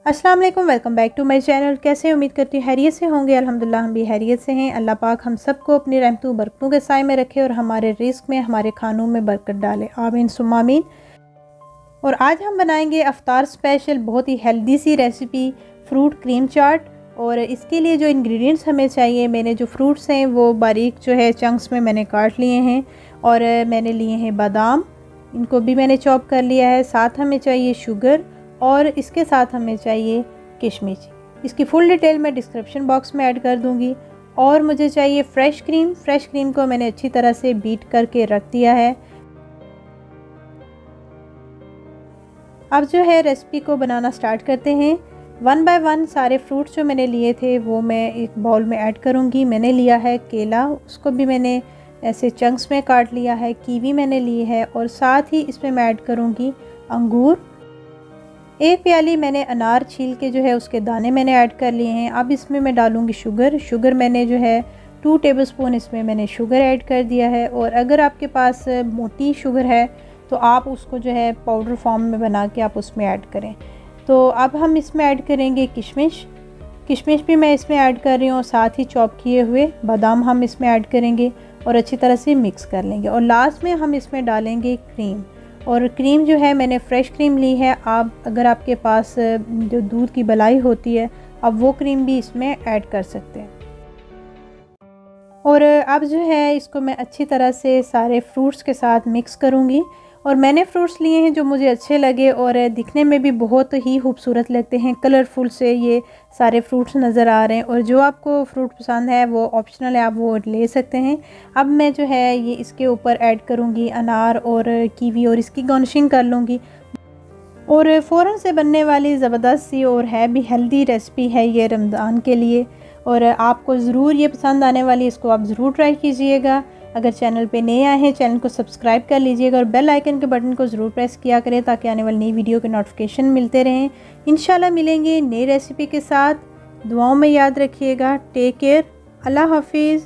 अस्सलाम वालेकुम, welcome back to my channel. कैसे हैं? उम्मीद करती हूँ हैरियत से होंगे। अल्हम्दुलिल्लाह हम भी हैरियत से हैं। अल्लाह पाक हम सबको अपनी रहमतों बरकतों के साए में रखे और हमारे रिस्क में, हमारे खानों में बरकत डाले। आमीन सुम्मा आमीन। और आज हम बनाएंगे अफ्तार स्पेशल बहुत ही हेल्दी सी रेसिपी, फ्रूट क्रीम चाट। और इसके लिए जो इंग्रेडिएंट्स हमें चाहिए, मैंने जो फ्रूट्स हैं वो बारीक जो है चंक्स में मैंने काट लिए हैं। और मैंने लिए हैं बादाम, इनको भी मैंने चॉप कर लिया है। साथ हमें चाहिए शुगर और इसके साथ हमें चाहिए किशमिश। इसकी फुल डिटेल मैं डिस्क्रिप्शन बॉक्स में ऐड कर दूंगी। और मुझे चाहिए फ़्रेश क्रीम। फ़्रेश क्रीम को मैंने अच्छी तरह से बीट करके रख दिया है। अब जो है रेसिपी को बनाना स्टार्ट करते हैं। वन बाय वन सारे फ्रूट्स जो मैंने लिए थे वो मैं एक बाउल में ऐड करूंगी। मैंने लिया है केला, उसको भी मैंने ऐसे चंक्स में काट लिया है। कीवी मैंने ली है और साथ ही इसमें मैं ऐड करूंगी अंगूर। एक प्याली मैंने अनार छील के जो है उसके दाने मैंने ऐड कर लिए हैं। अब इसमें मैं डालूंगी शुगर मैंने जो है 2 टेबलस्पून इसमें मैंने शुगर ऐड कर दिया है। और अगर आपके पास मोटी शुगर है तो आप उसको जो है पाउडर फॉर्म में बना के आप उसमें ऐड करें। तो अब हम इसमें ऐड करेंगे किशमिश भी मैं इसमें ऐड कर रही हूँ। साथ ही चॉप किए हुए बादाम हम इसमें ऐड करेंगे और अच्छी तरह से मिक्स कर लेंगे। और लास्ट में हम इसमें डालेंगे क्रीम। और क्रीम जो है मैंने फ़्रेश क्रीम ली है। आप अगर आपके पास जो दूध की मलाई होती है आप वो क्रीम भी इसमें ऐड कर सकते हैं। और अब जो है इसको मैं अच्छी तरह से सारे फ्रूट्स के साथ मिक्स करूँगी। और मैंने फ्रूट्स लिए हैं जो मुझे अच्छे लगे और दिखने में भी बहुत ही खूबसूरत लगते हैं। कलरफुल से ये सारे फ्रूट्स नज़र आ रहे हैं। और जो आपको फ्रूट पसंद है वो ऑप्शनल है, आप वो ले सकते हैं। अब मैं जो है ये इसके ऊपर ऐड करूँगी अनार और कीवी और इसकी गार्निशिंग कर लूँगी। और फ़ौरन से बनने वाली ज़बरदस्त सी और है भी हेल्दी रेसिपी है ये रमज़ान के लिए। और आपको ज़रूर ये पसंद आने वाली, इसको आप ज़रूर ट्राई कीजिएगा। अगर चैनल पे नए आए हैं चैनल को सब्सक्राइब कर लीजिएगा और बेल आइकन के बटन को ज़रूर प्रेस किया करें ताकि आने वाली नई वीडियो के नोटिफिकेशन मिलते रहें। इंशाल्लाह मिलेंगे नई रेसिपी के साथ। दुआओं में याद रखिएगा। Take care. अल्लाह हाफिज़।